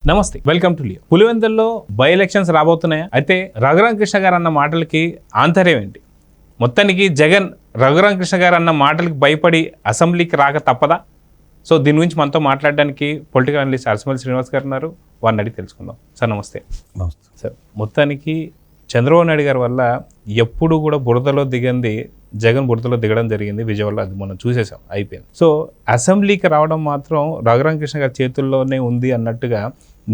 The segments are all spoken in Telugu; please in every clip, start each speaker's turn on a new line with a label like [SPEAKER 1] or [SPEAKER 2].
[SPEAKER 1] నమస్తే, వెల్కమ్ టు లియో. పులివెందుల్లో బై ఎలక్షన్స్ రాబోతున్నాయా? అయితే రఘురామకృష్ణ గారు అన్న మాటలకి ఆంతర్యం ఏంటి? మొత్తానికి జగన్ రఘురామకృష్ణ గారు అన్న మాటలకి భయపడి అసెంబ్లీకి రాక తప్పదా? సో దీని గురించి మనతో మాట్లాడడానికి పొలిటికల్ అనలిస్ట్ అరసమల్లి శ్రీనివాస్ గారు ఉన్నారు. వారిని అడిగి తెలుసుకుందాం. సార్ నమస్తే.
[SPEAKER 2] నమస్తే
[SPEAKER 1] సార్, మొత్తానికి చంద్రబాబు నాయుడు గారి వల్ల ఎప్పుడు కూడా బురదలో దిగంది జగన్ బురదలో దిగడం జరిగింది విజయవాడలో. అది మనం చూసేసాం, అయిపోయింది. సో అసెంబ్లీకి రావడం మాత్రం రఘురామకృష్ణ గారి చేతుల్లోనే ఉంది అన్నట్టుగా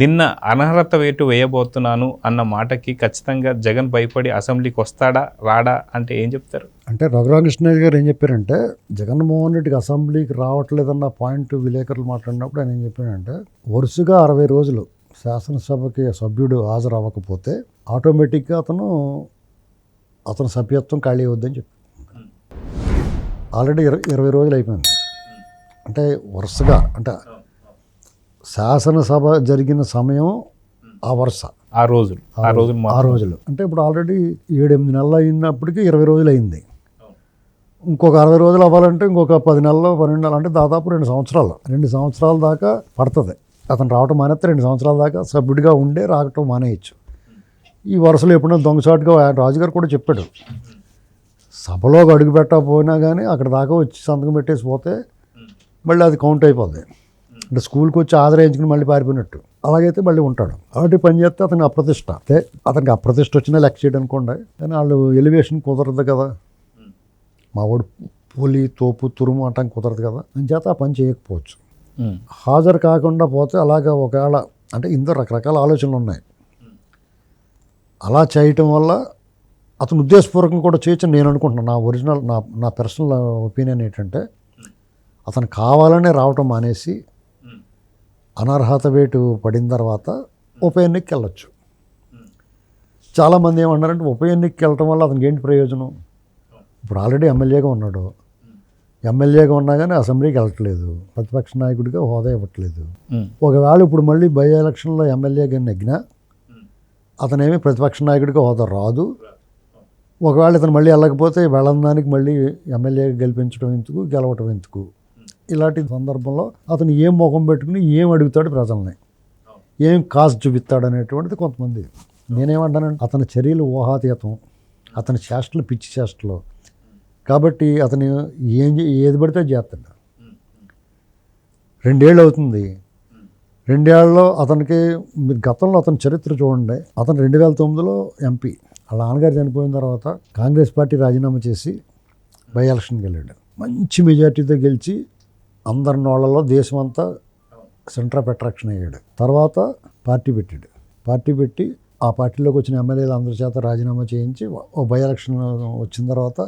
[SPEAKER 1] నిన్న అనర్హత వేటు వేయబోతున్నాను అన్న మాటకి ఖచ్చితంగా జగన్ భయపడి అసెంబ్లీకి వస్తాడా రాడా అంటే ఏం చెప్తారు?
[SPEAKER 2] అంటే రఘురామకృష్ణ గారు ఏం చెప్పారంటే జగన్మోహన్ రెడ్డికి అసెంబ్లీకి రావట్లేదన్న పాయింట్ విలేకరులు మాట్లాడినప్పుడు ఆయన ఏం చెప్పారంటే వరుసగా 60 రోజులు శాసనసభకి సభ్యుడు హాజరు అవ్వకపోతే ఆటోమేటిక్గా అతను సభ్యత్వం ఖాళీ అవుద్దని చెప్పి ఆల్రెడీ 20 రోజులు అయిపోయింది. అంటే వరుసగా అంటే శాసనసభ జరిగిన సమయం ఆ వరుస
[SPEAKER 1] ఆ రోజులు
[SPEAKER 2] అంటే ఇప్పుడు ఆల్రెడీ 7-8 నెలలు అయినప్పటికీ 20 రోజులు అయింది. ఇంకొక 60 రోజులు అవ్వాలంటే ఇంకొక 10 నెలలు 12 నెలలు అంటే దాదాపు 2 సంవత్సరాల దాకా పడుతుంది. అతను రావటం మానేస్తే 2 సంవత్సరాల దాకా సభ్యుడిగా ఉండే రావటం మానేయచ్చు. ఈ వరుసలో ఎప్పుడైనా దొంగసాటుగా రాజుగారు కూడా చెప్పాడు, సభలోకి అడుగు పెట్టకపోయినా కానీ అక్కడ దాకా వచ్చి సంతకం పెట్టేసి పోతే మళ్ళీ అది కౌంట్ అయిపోద్ది. అంటే స్కూల్కి వచ్చి ఆదరించుకుని మళ్ళీ పారిపోయినట్టు అలాగైతే మళ్ళీ ఉంటాడు. కాబట్టి పని చేస్తే అతనికి అప్రతిష్ట. అంటే అతనికి అప్రతిష్ట వచ్చినా లెక్క చేయడం అనుకోండి, కానీ వాళ్ళు ఎలివేషన్ కుదరదు కదా, మా వాడు పులి తోపు తురుము అంటాం కుదరదు కదా అని చేత ఆ పని చేయకపోవచ్చు. హాజరు కాకుండా పోతే అలాగా ఒకవేళ అంటే ఇందులో రకరకాల ఆలోచనలు ఉన్నాయి. అలా చేయటం వల్ల అతను ఉద్దేశపూర్వకంగా కూడా చేయొచ్చని నేను అనుకుంటున్నాను. నా ఒరిజినల్ నా పర్సనల్ ఒపీనియన్ ఏంటంటే అతను కావాలనే రావటం మానేసి అనర్హత వేటు పడిన తర్వాత ఉప ఎన్నికకి వెళ్ళొచ్చు. చాలామంది ఏమన్నారంటే ఉప ఎన్నికకి వెళ్ళటం వల్ల అతనికి ఏంటి ప్రయోజనం? ఇప్పుడు ఆల్రెడీ ఎమ్మెల్యేగా ఉన్నాడు, ఎమ్మెల్యేగా ఉన్నా కానీ అసెంబ్లీకి వెళ్ళట్లేదు, ప్రతిపక్ష నాయకుడిగా హోదా ఇవ్వట్లేదు. ఒకవేళ ఇప్పుడు మళ్ళీ బై ఎలక్షన్లో ఎమ్మెల్యేగా నెగ్గినా అతనేమి ప్రతిపక్ష నాయకుడిగా హోదా రాదు. ఒకవేళ ఇతను మళ్ళీ వెళ్ళకపోతే వెళ్ళడానికి మళ్ళీ ఎమ్మెల్యేగా గెలిపించడం ఎందుకు, గెలవటం ఎందుకు? ఇలాంటి సందర్భంలో అతను ఏం ముఖం పెట్టుకుని ఏం అడుగుతాడు ప్రజల్ని, ఏం కాసు చూపిస్తాడు అనేటువంటిది కొంతమంది. నేనేమంటానంటే అతని చర్యలు ఊహాతీతం, అతని చేష్టలు పిచ్చి చేష్టలు. కాబట్టి అతను ఏది పడితే చేస్తాడు. 2 ఏళ్ళు అవుతుంది. 2 ఏళ్లలో అతనికి గతంలో అతని చరిత్ర చూడండి. అతను 2009లో ఎంపీ, వాళ్ళ నాన్నగారు చనిపోయిన తర్వాత కాంగ్రెస్ పార్టీ రాజీనామా చేసి బై ఎలక్షన్కి వెళ్ళాడు. మంచి మెజార్టీతో గెలిచి అందరి నోళ్లలో దేశమంతా సెంటర్ ఆఫ్ అట్రాక్షన్ అయ్యాడు. తర్వాత పార్టీ పెట్టి ఆ పార్టీలోకి వచ్చిన ఎమ్మెల్యేలు అందరి చేత రాజీనామా చేయించి ఓ బై ఎలక్షన్ వచ్చిన తర్వాత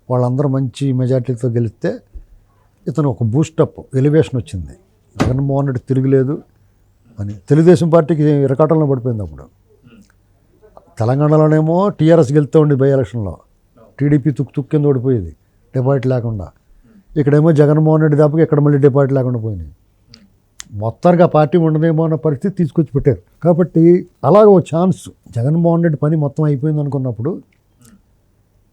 [SPEAKER 2] వాళ్ళందరూ మంచి మెజార్టీతో గెలిస్తే ఇతను ఒక బూస్టప్ ఎలివేషన్ వచ్చింది. జగన్మోహన్ రెడ్డి తిరగలేదు అని తెలుగుదేశం పార్టీకి ఇరకాటంలో పడిపోయింది. అప్పుడు తెలంగాణలోనేమో టీఆర్ఎస్ గెలుస్తూ ఉండి బై ఎలక్షన్లో, టీడీపీ తుక్కు కింద ఓడిపోయేది డిపాజిట్ లేకుండా. ఇక్కడేమో జగన్మోహన్ రెడ్డి దాపకి ఇక్కడ మళ్ళీ డిపాజిట్ లేకుండా పోయినాయి. మొత్తానికి ఆ పార్టీ ఉండదేమో అన్న పరిస్థితి తీసుకొచ్చి పెట్టారు. కాబట్టి అలాగ ఓ ఛాన్స్ జగన్మోహన్ రెడ్డి పని మొత్తం అయిపోయింది అనుకున్నప్పుడు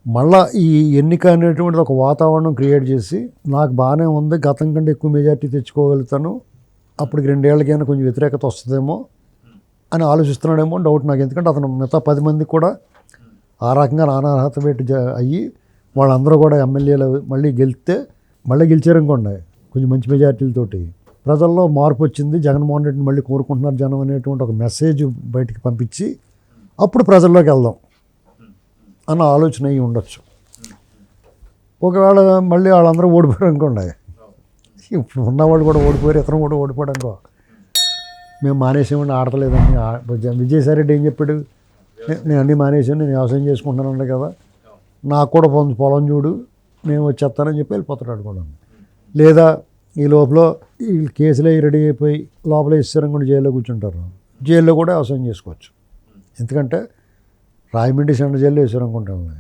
[SPEAKER 2] మళ్ళా ఈ ఎన్నిక అనేటువంటిది ఒక వాతావరణం క్రియేట్ చేసి నాకు బాగానే ఉంది, గతం కంటే ఎక్కువ మెజార్టీ తెచ్చుకోగలుగుతాను, అప్పటికి 2 ఏళ్ళకైనా కొంచెం వ్యతిరేకత వస్తుందేమో అని ఆలోచిస్తున్నాడేమో డౌట్ నాకు. ఎందుకంటే అతను మిగతా 10 మందికి కూడా ఆ రకంగా అనర్హత వేటు అయ్యి వాళ్ళందరూ కూడా ఎమ్మెల్యేలు మళ్ళీ గెలిచారనుకోండి కొంచెం మంచి మెజార్టీలతోటి, ప్రజల్లో మార్పు వచ్చింది, జగన్మోహన్ రెడ్డిని మళ్ళీ కోరుకుంటున్నారు జనం అనేటువంటి ఒక మెసేజ్ బయటికి పంపించి అప్పుడు ప్రజల్లోకి వెళ్దాం అన్న ఆలోచన అయ్యి ఉండొచ్చు. ఒకవేళ మళ్ళీ వాళ్ళందరూ ఓడిపోయారు అనుకోండి, ఇప్పుడు ఉన్నవాళ్ళు కూడా ఓడిపోయారు, ఇతను కూడా ఓడిపోయాడు అనుకో, మేము మానేసేమని ఆడతలేదని. విజయసాయి రెడ్డి ఏం చెప్పాడు, నేను అన్నీ మానేసాను, నేను వ్యవసాయం చేసుకుంటున్నాను కదా, నాకు కూడా పొలం చూడు, నేను వచ్చేస్తానని చెప్పి వెళ్ళిపోతాడు అనుకోండి. లేదా ఈ లోపల ఈ కేసులు రెడీ అయిపోయి లోపల ఇస్తారనుకోండి, జైల్లో కూర్చుంటారు. జైల్లో కూడా వ్యవసాయం చేసుకోవచ్చు. ఎందుకంటే రాయమండ్రి సెంట్రల్ జైల్లో వేసారనుకుంటాను,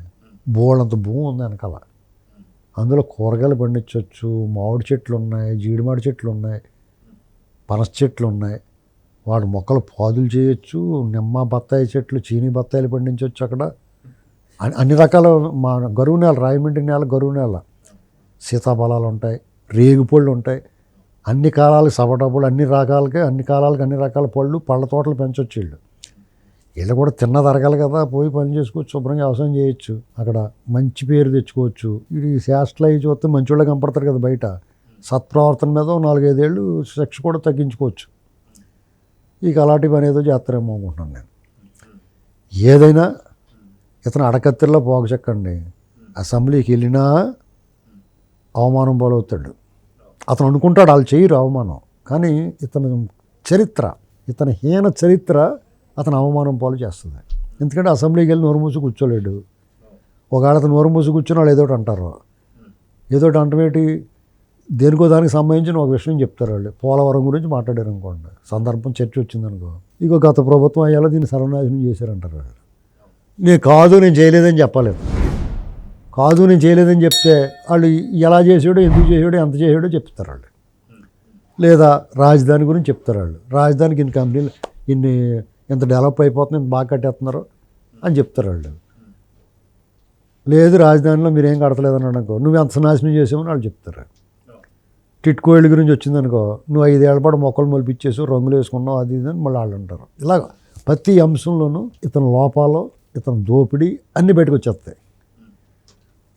[SPEAKER 2] బోళ్ళంత భూమి ఉంది వెనకాల, అందులో కూరగాయలు పండించవచ్చు, మామిడి చెట్లు ఉన్నాయి, జీడిమాడి చెట్లు ఉన్నాయి, పనస చెట్లు ఉన్నాయి, వాడు మొక్కలు పాదులు చేయొచ్చు, నిమ్మ బత్తాయి చెట్లు, చీనీ బత్తాయిలు పండించవచ్చు. అక్కడ అన్ని రకాల మా గరువు నేల, రాయమండ్రి నేల గరువు నేల, సీతాఫలాలు ఉంటాయి, రేగుపళ్ళు ఉంటాయి, అన్ని కాలాలకు సవటప్పుడు అన్ని కాలాలకు అన్ని రకాల పళ్ళ తోటలు పెంచొచ్చు వీళ్ళు. వీళ్ళు కూడా తిన్నది అరగాలి కదా, పోయి పని చేసుకోవచ్చు, శుభ్రంగా వ్యవసాయం చేయొచ్చు, అక్కడ మంచి పేరు తెచ్చుకోవచ్చు. ఇది శాస్త్రాలు అవి చూస్తే మంచివాళ్ళే కనపడతారు కదా బయట. సత్ప్రవర్తన మీద 4-5 ఏళ్ళు శిక్ష కూడా తగ్గించుకోవచ్చు. ఇక అలాంటి పని ఏదో చేస్తారేమో అనుకుంటున్నాను నేను. ఏదైనా ఇతను అడకత్తిలో పోగచెక్కండి, అసెంబ్లీకి వెళ్ళినా అవమానం పాలవుతాడు. అతను అనుకుంటాడు వాళ్ళు చేయరు అవమానం, కానీ ఇతని హీన చరిత్ర అతను అవమానం పాలు చేస్తుంది. ఎందుకంటే అసెంబ్లీకి వెళ్ళి నోరు మూసి కూర్చోలేడు. ఒకవేళ అతను నోరు మూసి కూర్చొని వాళ్ళు ఏదోటి అంటారు. ఏదోటి అంటమేటి దేనికో దానికి సంబంధించిన ఒక విషయం చెప్తారు వాళ్ళు. పోలవరం గురించి మాట్లాడారు అనుకోండి, సందర్భం చర్చ వచ్చిందనుకో, ఇక గత ప్రభుత్వం అయ్యాలో దీన్ని సర్వనాశనం చేశారంటారు వాళ్ళు. నేను చేయలేదని చెప్పలేదు. నేను చేయలేదని చెప్తే వాళ్ళు ఎలా చేసాడో, ఎందుకు చేసాడో, ఎంత చేసాడో చెప్తారు వాళ్ళు. లేదా రాజధాని గురించి చెప్తారు వాళ్ళు. రాజధానికి ఇన్ని కంపెనీలు, ఇంత డెవలప్ అయిపోతుంది, ఇంత బాగా కట్టేస్తున్నారు అని చెప్తారు వాళ్ళు. లేదు రాజధానిలో మీరేం కడతలేదని అనుకో, నువ్వు ఎంత నాశనం చేసామని వాళ్ళు చెప్తారు. టిట్కో ఇళ్ళ గురించి వచ్చిందనుకో, నువ్వు 5 ఏళ్ల పాటు మొక్కలు మొలిపించేసి రంగులు వేసుకున్నావు, అది ఇది అని మళ్ళీ వాళ్ళు అంటారు. ఇలాగ ప్రతి అంశంలోనూ ఇతని లోపాలు, ఇతని దోపిడీ అన్నీ బయటకు వచ్చేస్తాయి.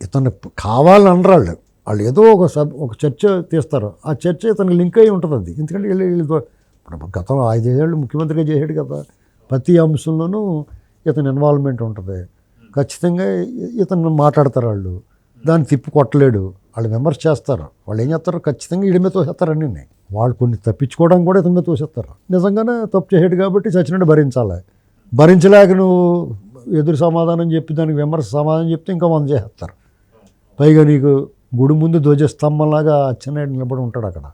[SPEAKER 2] ఇతను కావాలని అనరు వాళ్ళు ఏదో ఒక చర్చ తీస్తారు. ఆ చర్చ ఇతనికి లింక్ అయి ఉంటుంది. అది ఎందుకంటే వీళ్ళు గతంలో 5 ఏళ్ళు ముఖ్యమంత్రిగా చేసాడు కదా, ప్రతి అంశంలోనూ ఇతని ఇన్వాల్వ్మెంట్ ఉంటుంది. ఖచ్చితంగా ఇతను మాట్లాడతారు వాళ్ళు, దాన్ని తిప్పి కొట్టలేడు. వాళ్ళు విమర్శ చేస్తారు. వాళ్ళు ఏం చేస్తారు, ఖచ్చితంగా వీడి మీద తోసేస్తారు అన్నీ. వాళ్ళు కొన్ని తప్పించుకోవడానికి కూడా ఇతని మీద తోసేస్తారు. నిజంగానే తప్పు చేసాడు కాబట్టి చచ్చినట్టు భరించాలి. భరించలేక నువ్వు ఎదురు సమాధానం చెప్పి దానికి విమర్శ సమాధానం చెప్తే ఇంకా 100 చేస్తారు. పైగా నీకు గుడి ముందు ధ్వజస్తంభంలాగా అచ్చెన్నాయుడు నిలబడి ఉంటాడు అక్కడ,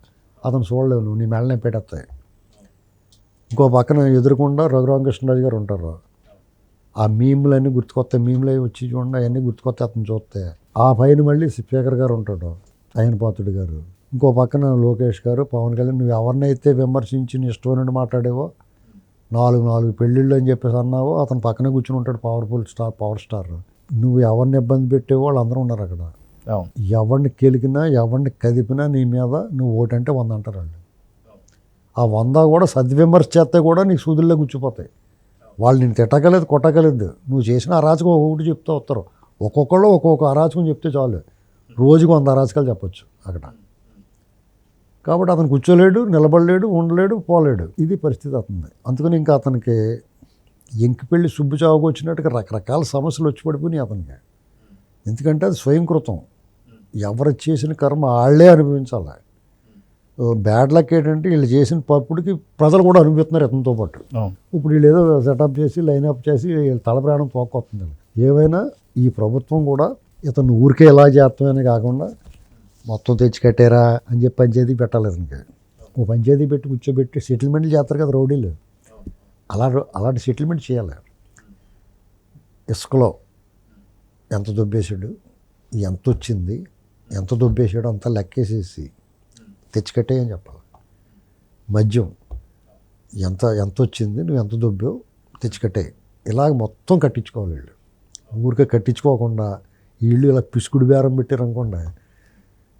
[SPEAKER 2] అతను చూడలేవు, నువ్వు నీ మెళ్ళనే పెట్టేస్తాయి. ఇంకో పక్కన ఎదురుకుండా రఘురామకృష్ణరాజు గారు ఉంటారు. ఆ మీములన్నీ గుర్తుకొత్త మీములు అవి వచ్చి చూడండి, అవన్నీ గుర్తుకొత్త అతను చూస్తే. ఆ పైన మళ్ళీ స్పీకర్ గారు ఉంటాడు, అయ్యనపాత్రుడు గారు. ఇంకో పక్కన లోకేష్ గారు, పవన్ కళ్యాణ్. నువ్వు ఎవరినైతే విమర్శించి నీ ఇష్టం నుండి మాట్లాడేవో, 4 పెళ్ళిళ్ళు అని చెప్పేసి అన్నావో, అతను పక్కనే కూర్చుని ఉంటాడు, పవర్ స్టార్. నువ్వు ఎవరిని ఇబ్బంది పెట్టేవో వాళ్ళు అందరూ ఉన్నారు అక్కడ. ఎవరిని కెలికినా, ఎవరిని కదిపినా నీ మీద నువ్వు ఓటంటే 100 అంటారు వాళ్ళు. ఆ 100 కూడా సద్విమర్శ చేస్తే కూడా నీకు సూదుల్లో గుచ్చిపోతాయి. వాళ్ళు నేను తిట్టగలేదు, కొట్టగలేదు. నువ్వు చేసిన అరాచకం ఒకటి చెప్తూ వస్తారు. ఒక్కొక్కళ్ళు ఒక్కొక్క అరాచకం చెప్తే చాలు, రోజుకు 100 అరాచకాలు చెప్పచ్చు అక్కడ. కాబట్టి అతను కూర్చోలేడు, నిలబడలేడు, ఉండలేడు, పోలేడు. ఇది పరిస్థితి అతనిది. అందుకని ఇంకా అతనికి ఎంకిపెళ్ళి సుబ్బు చావుకు వచ్చినట్టుగా రకరకాల సమస్యలు వచ్చి పడిపోయినాయి అతనికి. ఎందుకంటే అది స్వయంకృతం. ఎవరు చేసిన కర్మ వాళ్ళే అనుభవించాలి. బ్యాడ్ లక్ ఏంటంటే వీళ్ళు చేసిన పప్పుడికి ప్రజలు కూడా అనుభవిస్తున్నారు ఇతనితో పాటు. ఇప్పుడు వీళ్ళు ఏదో సెటప్ చేసి లైనప్ చేసి వీళ్ళ తల ప్రాణం పోకొస్తుంది. ఏమైనా ఈ ప్రభుత్వం కూడా ఇతను ఊరికే ఎలా చేస్తామని కాకుండా మొత్తం తెచ్చి కట్టారా అని చెప్పి పంచాయతీ పెట్టాలి. ఇంకా ఓ పంచాయతీ పెట్టి కూర్చోబెట్టి సెటిల్మెంట్లు చేస్తారు కదా రౌడీలు, అలాంటి సెటిల్మెంట్ చేయాలి. ఇసుకలో ఎంత దొబ్బేసాడు, ఎంత వచ్చింది, ఎంత దొబ్బేసాడు అంతా లెక్కేసేసి తెచ్చికట్టేయని చెప్పాలి. మద్యం ఎంత వచ్చింది, నువ్వు ఎంత దొబ్బావు, తెచ్చికట్టే. ఇలాగ మొత్తం కట్టించుకోవాలి వీళ్ళు. ఊరికే కట్టించుకోకుండా వీళ్ళు ఇలా పిసుకుడు బేరం పెట్టారనుకోండి,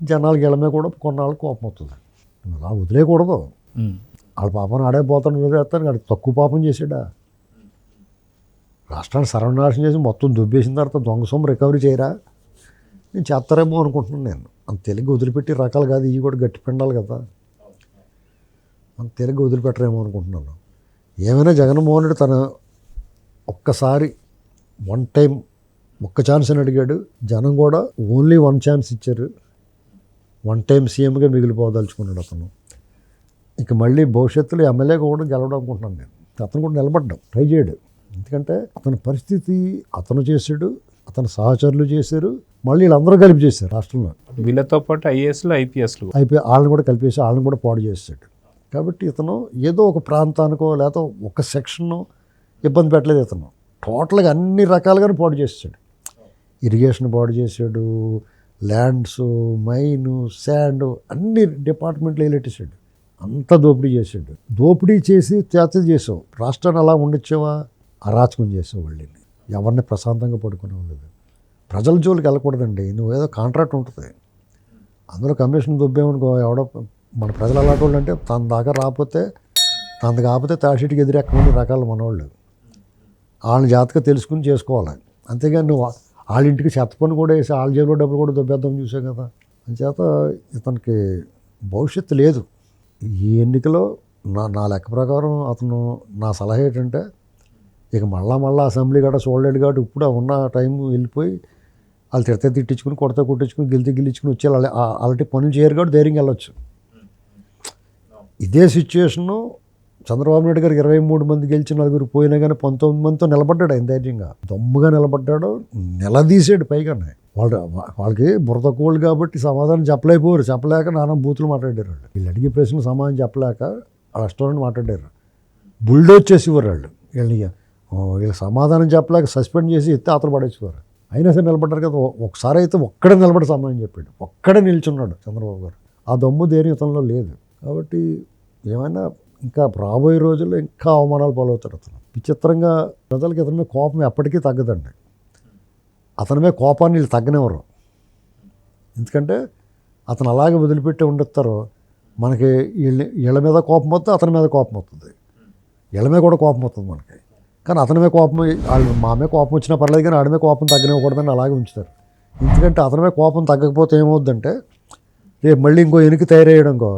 [SPEAKER 2] జనాలకి ఇళ్ళమే కూడా కొన్నాళ్ళు కోపం వస్తుంది. అలా వదిలేయకూడదు. వాళ్ళ పాపను ఆడే పోతాను వదిలేస్తాను, వాడికి తక్కువ పాపం చేసాడా? రాష్ట్రాన్ని సర్వనాశనం చేసి మొత్తం దొబ్బేసిన తర్వాత దొంగ సొమ్ము రికవరీ చేయరా? నేను చేస్తారేమో అనుకుంటున్నాను. నేను అంత తెలుగు వదిలిపెట్టి రకాలు కాదు, ఇవి కూడా గట్టి పిండాలి కదా, అంత తెలుగు వదిలిపెట్టరేమో అనుకుంటున్నాను. ఏమైనా జగన్మోహన్ రెడ్డి తన ఒక్కసారి ఒక్క ఛాన్స్ అని అడిగాడు. జనం కూడా ఓన్లీ 1 ఛాన్స్ ఇచ్చారు. 1 టైం సీఎంగా మిగిలిపోదలుచుకున్నాడు అతను. ఇక మళ్ళీ భవిష్యత్తులో ఎమ్మెల్యేగా కూడా గెలవడం అనుకుంటున్నాను నేను. అతను కూడా నిలబడ్డాం, ట్రై చేయడు. ఎందుకంటే అతని పరిస్థితి అతను చేశాడు, అతని సహచరులు చేశారు, మళ్ళీ వీళ్ళందరూ కలిపి చేశారు రాష్ట్రంలో.
[SPEAKER 1] వీళ్ళతో పాటు ఐఏఎస్లు ఐపీఎస్లు
[SPEAKER 2] వాళ్ళని కూడా కలిపేసి వాళ్ళని కూడా పాడు చేశాడు. కాబట్టి ఇతను ఏదో ఒక ప్రాంతానికో లేకపోతే ఒక సెక్షన్ను ఇబ్బంది పెట్టలేదు. ఇతను టోటల్గా అన్ని రకాలుగానే పాడు చేశాడు. ఇరిగేషన్ పాడు చేశాడు, ల్యాండ్స్, మైను, శాండ్ అన్ని డిపార్ట్మెంట్లు వెళ్ళెట్టేశాడు. అంతా దోపిడీ చేశాడు. దోపిడీ చేసి చేసావు. రాష్ట్రాన్ని అలా ఉండొచ్చావా? అరాచకం చేసావు. వాళ్ళని ఎవరిని ప్రశాంతంగా పడుకునేవాళ్ళు. ప్రజల జోలికి వెళ్ళకూడదండి. నువ్వు ఏదో కాంట్రాక్ట్ ఉంటుంది, అందులో కమిషన్ దొబ్బేమనుకో, ఎవడో మన ప్రజలు అలాంటి వాళ్ళు అంటే తన దాకా రాకపోతే తనది కాకపోతే తాషీటికి ఎదురెక్కమని రకాల మనవాళ్ళు వాళ్ళని జాతక తెలుసుకుని చేసుకోవాలి. అంతేగాని నువ్వు వాళ్ళ ఇంటికి చెత్త పని కూడా వేసి వాళ్ళ జేబులో డబ్బులు కూడా దొబ్బేద్దాం చూసాం కదా. అంచేత ఇతనికి భవిష్యత్తు లేదు. ఈ ఎన్నికలో నా లెక్క ప్రకారం అతను నా సలహా ఏంటంటే ఇక మళ్ళా అసెంబ్లీ గట్రా చూడలేడు కాబట్టి ఇప్పుడు ఉన్న టైం వెళ్ళిపోయి వాళ్ళు తిడితే తిట్టించుకుని కొడితే కొట్టించుకుని గెలిచుకుని వచ్చి అలాంటి పనులు చేయరు కాబట్టి ధైర్యంగా వెళ్ళొచ్చు. ఇదే సిచ్యువేషను చంద్రబాబు నాయుడు గారికి 23 మంది గెలిచి 4 పోయినా కానీ 19 మందితో నిలబడ్డాడు. ఆయన ధైర్యంగా దమ్ముగా నిలబడ్డాడు, నిలదీసాడు. పైగానే వాళ్ళకి బురద కోళ్ళు కాబట్టి సమాధానం చెప్పలేక నానా బూతులు మాట్లాడారు వాళ్ళు. వీళ్ళు అడిగే ప్రశ్నలు సమాధానం చెప్పలేక వాళ్ళ రెస్టారెంట్ మాట్లాడారు. బుల్డోజ్ చేసేవారు వాళ్ళు. వీళ్ళు సమాధానం చెప్పలేక సస్పెండ్ చేసి ఎత్తి ఆతలు పడేసేవారు. అయినా సరే నిలబడ్డారు కదా. ఒకసారి అయితే ఒక్కడే నిలబడి సమాధానం చెప్పాడు, ఒక్కడే నిల్చున్నాడు చంద్రబాబు గారు. ఆ దమ్ము ధైర్యం ఇతనిలో లేదు. కాబట్టి ఏమైనా ఇంకా రాబోయే రోజుల్లో ఇంకా అవమానాలు పాలవుతాడు అతను. విచిత్రంగా ప్రజలకి ఇతని మీద కోపం ఎప్పటికీ తగ్గదండి. అతని మీద కోపాన్ని వీళ్ళు తగ్గనివ్వరు. ఎందుకంటే అతను అలాగే వదిలిపెట్టి ఉండేస్తారు. మనకి వీళ్ళ మీద కోపం వస్తే అతని మీద కోపం వస్తుంది, వీళ్ళ మీద కూడా కోపం వస్తుంది మనకి. కానీ అతని మీద కోపం వాళ్ళు మా మీద కోపం వచ్చినా పర్లేదు కానీ ఆడి మీద కోపం తగ్గనివ్వకూడదని అలాగే ఉంచుతారు. ఎందుకంటే అతని మీద కోపం తగ్గకపోతే ఏమవుద్దంటే రేపు మళ్ళీ ఇంకో వెనక్కి తయారయ్యడంకో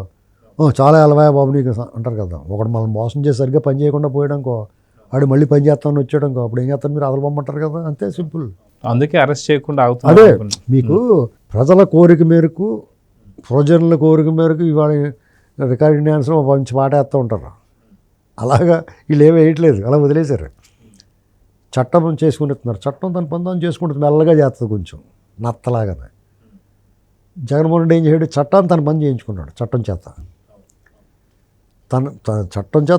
[SPEAKER 2] చాలా అలవాయ బాబు నీకు అంటారు కదా. ఒకడు మనం మోసం చేసి సరిగ్గా పని చేయకుండా పోయడంకో ఆడు మళ్ళీ పని చేస్తామని వచ్చాడంకో అప్పుడు ఏం చేస్తారు మీరు అదలబొమ్మంటారు కదా. అంతే సింపుల్.
[SPEAKER 1] అందుకే అరెస్ట్ చేయకుండా
[SPEAKER 2] అదే మీకు ప్రజల కోరిక మేరకు ప్రజల కోరిక మేరకు ఇవాళ రికార్డింగ్ డ్యాన్స్లో మంచి పాట వేస్తూ ఉంటారు. అలాగా వీళ్ళు ఏమీ వేయట్లేదు, అలా వదిలేశారు. చట్టం చేసుకుంటున్నారు. చట్టం తన పని చేసుకుంటుంది, మెల్లగా చేస్తుంది కొంచెం నత్తలాగానే. జగన్మోహన్ రెడ్డి ఏం చేయడు, చట్టాన్ని తన పని చేయించుకున్నాడు. చట్టం చేత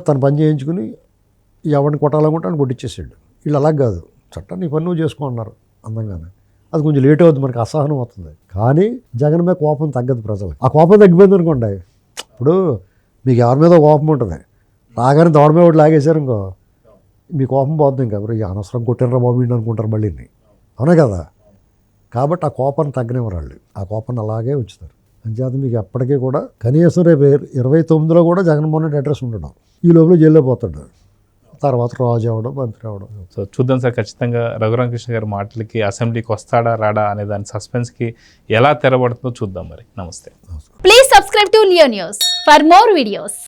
[SPEAKER 2] తన పని చేయించుకుని ఎవరిని కొట్టాలనుకుంటే అని కొట్టించేసాడు. వీళ్ళు అలా కాదు, చట్టాన్ని పని నువ్వు చేసుకో అన్నారు అందంగానే. అది కొంచెం లేట్ అవుతుంది, మనకి అసహనం అవుతుంది. కానీ జగన్ మీద కోపం తగ్గదు ప్రజలకు. ఆ కోపం తగ్గిపోయింది అనుకోండి. ఇప్పుడు మీకు ఎవరి మీద కోపం ఉంటుంది, రాగానే దౌడ మీద ఒకటి లాగేశారు ఇంకో మీ కోపం పోతుంది. ఇంకా ఎవరు అనవసరం కొట్టినరా బాబు అనుకుంటారు మళ్ళీ. అవునా కదా. కాబట్టి ఆ కోపాన్ని తగ్గనివ్వరు వాళ్ళు, ఆ కోపాన్ని అలాగే ఉంచుతారు. అంచేత మీకు ఎప్పటికీ కూడా కనీసం రేపు 29లో కూడా జగన్మోహన్ రెడ్డి అడ్రస్ ఉండడం, ఈ లోపల జైల్లో పోతాడు, తర్వాత రాజు అవ్వడం, మంత్రి అవ్వడం.
[SPEAKER 1] సో చూద్దాం సార్. ఖచ్చితంగా రఘురామకృష్ణ గారి మాటలకి అసెంబ్లీకి వస్తాడా రాడా అనే దాని సస్పెన్స్కి ఎలా తెరబడుతుందో చూద్దాం మరి. నమస్తే.
[SPEAKER 3] Please subscribe to Leo news for more videos.